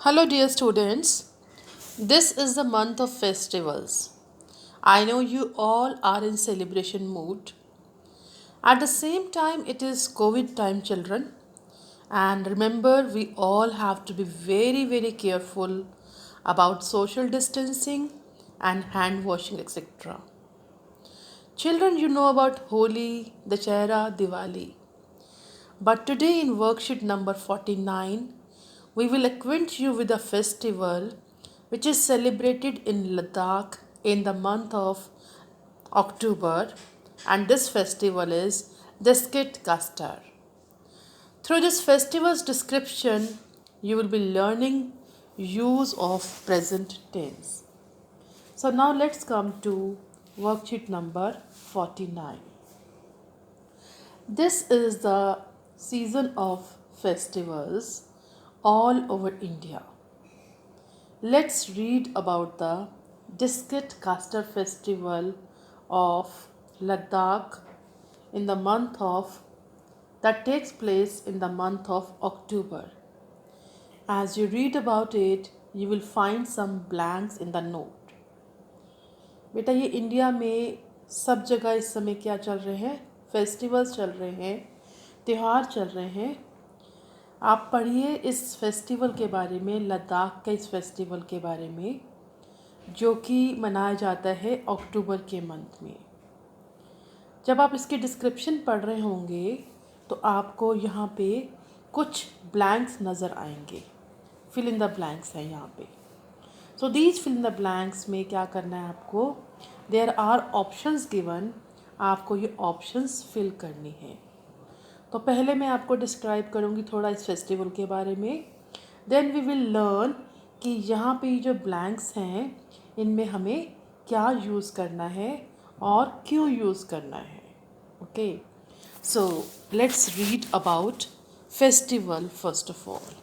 Hello, dear students. This is the month of festivals. I know you all are in celebration mood. At the same time, it is COVID time, children. And remember, we all have to be very, very careful about social distancing and hand washing, etc. Children, you know about Holi, Dashera, Diwali. But today, in worksheet number 49, we will acquaint you with a festival which is celebrated in Ladakh in the month of October, and this festival is Diskit Kastar. Through this festival's description, you will be learning use of present tense. So now let's come to worksheet number 49. This is the season of festivals all over India. Let's read about the Diskit Kastar festival of Ladakh in the month of that takes place in the month of October. As you read about it, you will find some blanks in the note. बेटा ये India में सब जगह इस समय क्या चल रहे हैं? फेस्टिवल्स चल रहे हैं, त्यौहार चल रहे हैं. आप पढ़िए इस फेस्टिवल के बारे में, लद्दाख के इस फेस्टिवल के बारे में, जो कि मनाया जाता है अक्टूबर के मंथ में. जब आप इसके डिस्क्रिप्शन पढ़ रहे होंगे तो आपको यहाँ पे कुछ ब्लैंक्स नज़र आएंगे. फिल इन द ब्लैंक्स है यहाँ पे. So these fill in the blanks में क्या करना है आपको? There are options given. आपको ये ऑप्शंस फिल करनी है. तो पहले मैं आपको डिस्क्राइब करूँगी थोड़ा इस फेस्टिवल के बारे में. देन वी विल लर्न कि यहाँ पे जो ब्लैंक्स हैं इनमें हमें क्या यूज़ करना है और क्यों यूज़ करना है. Okay, so let's read about festival first of all.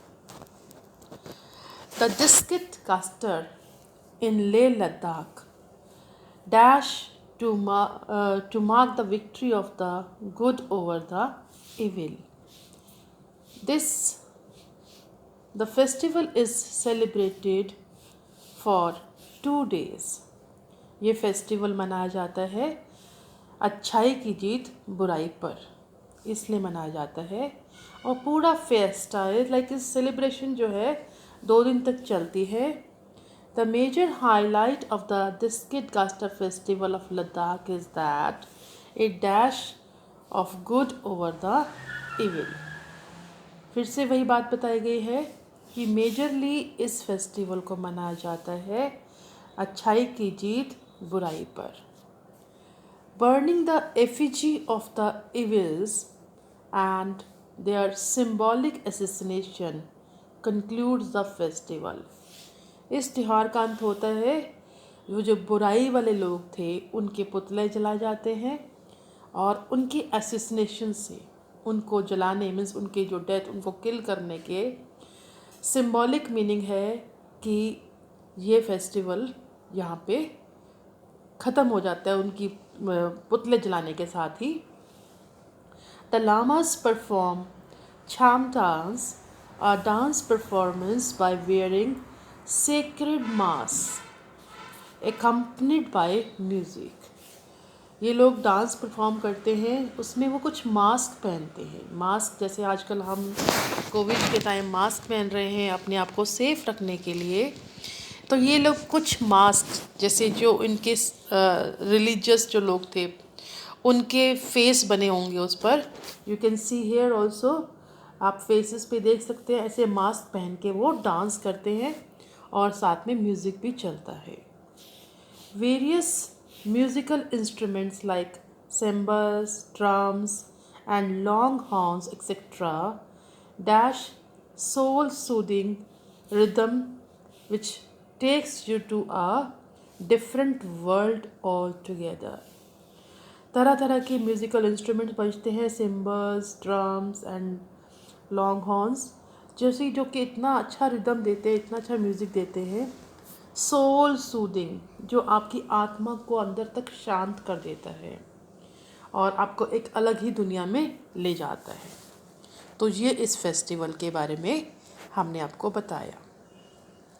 The Diskit Kastar in Leh Ladakh dash to mark the victory of the good over the evil. The festival is celebrated for 2 days. ये festival मनाया जाता है अच्छाई की जीत बुराई पर, इसलिए मनाया जाता है. और पूरा फेस्टा लाइक इस सेलिब्रेशन जो है 2 दिन तक चलती है. The major highlight of the Diskit Kastar festival of Ladakh is that a dash of good over the evil. फिर से वही बात बताई गई है कि मेजरली इस फेस्टिवल को मनाया जाता है अच्छाई की जीत बुराई पर. Burning the effigy of the evils and their symbolic assassination concludes the festival. इस त्यौहार का अंत होता है. वो जो बुराई वाले लोग थे उनके पुतले जलाए जाते हैं और उनकी असैसिनेशन से, उनको जलाने मीन्स उनके जो डेथ, उनको किल करने के सिंबॉलिक मीनिंग है कि ये फेस्टिवल यहाँ पे ख़त्म हो जाता है उनकी पुतले जलाने के साथ ही. The lamas perform chham dance, a dance performance by wearing sacred masks accompanied by music. ये लोग डांस परफॉर्म करते हैं, उसमें वो कुछ मास्क पहनते हैं. मास्क जैसे आजकल हम कोविड के टाइम मास्क पहन रहे हैं अपने आप को सेफ रखने के लिए, तो ये लोग कुछ मास्क जैसे जो इनके रिलीजियस जो लोग थे उनके फेस बने होंगे उस पर. You can see here also, आप फेसेस पे देख सकते हैं ऐसे मास्क पहन के वो डांस करते हैं और साथ में म्यूज़िक भी चलता है. Various musical instruments like cymbals, drums and long horns etc. dash soul soothing rhythm which takes you to a different world altogether. तरह तरह के म्यूज़िकल इंस्ट्रूमेंट्स बजते हैं, symbols, drums and long horns, जैसे जो कि इतना अच्छा रिदम देते हैं, इतना अच्छा म्यूज़िक देते हैं. सोल सूदिंग, जो आपकी आत्मा को अंदर तक शांत कर देता है और आपको एक अलग ही दुनिया में ले जाता है. तो ये इस फेस्टिवल के बारे में हमने आपको बताया.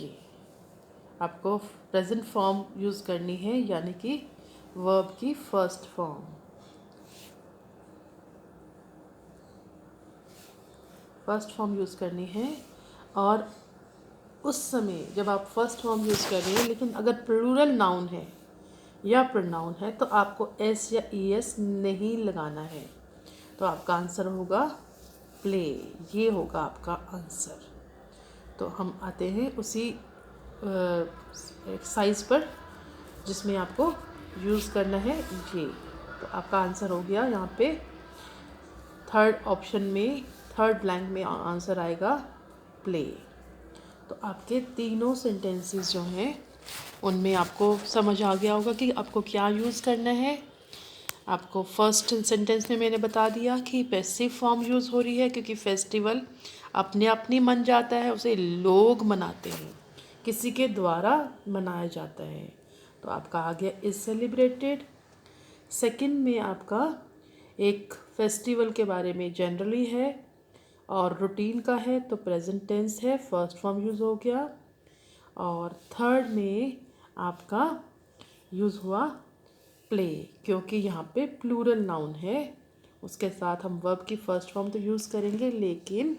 ये आपको प्रेजेंट फॉर्म यूज़ करनी है, यानी कि वर्ब की first form. First form use करनी है। और उस समय जब आप फर्स्ट फॉर्म यूज़ कर रहे हैं, लेकिन अगर प्लूरल नाउन है या प्रोनाउन है तो आपको एस या ई एस नहीं लगाना है। तो आपका आंसर होगा प्ले। ये होगा आपका आंसर। तो हम आते हैं उसी एक्सरसाइज पर जिसमें आपको यूज़ करना है ये। तो आपका आंसर हो गया यहाँ पे थर्ड ऑप्शन में, थर्ड ब्लैंक में आंसर आएगा प्ले। तो आपके तीनों सेंटेंसेस जो हैं उनमें आपको समझ आ गया होगा कि आपको क्या यूज़ करना है। आपको फर्स्ट सेंटेंस में मैंने बता दिया कि पैसिव फॉर्म यूज़ हो रही है क्योंकि फेस्टिवल अपने अपनी मन जाता है, उसे लोग मनाते हैं, किसी के द्वारा मनाया जाता है। तो आपका आ गया इज सेलिब्रेटेड। सेकंड में आपका एक फेस्टिवल के बारे में जनरली है और रूटीन का है, तो प्रेजेंट टेंस है, फर्स्ट फॉर्म यूज़ हो गया। और थर्ड में आपका यूज़ हुआ प्ले, क्योंकि यहाँ पे प्लूरल नाउन है, उसके साथ हम वर्ब की फर्स्ट फॉर्म तो यूज़ करेंगे, लेकिन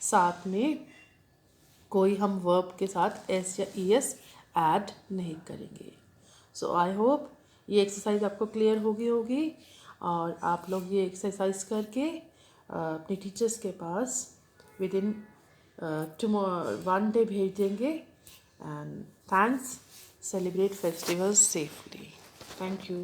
साथ में कोई हम वर्ब के साथ एस या ई एस ऐड नहीं करेंगे। सो आई होप ये एक्सरसाइज आपको क्लियर होगी और आप लोग ये एक्सरसाइज करके अपने टीचर्स के पास विद इन टुमारो 1 डे भेज देंगे। And thanks. Celebrate festivals safely. Thank you.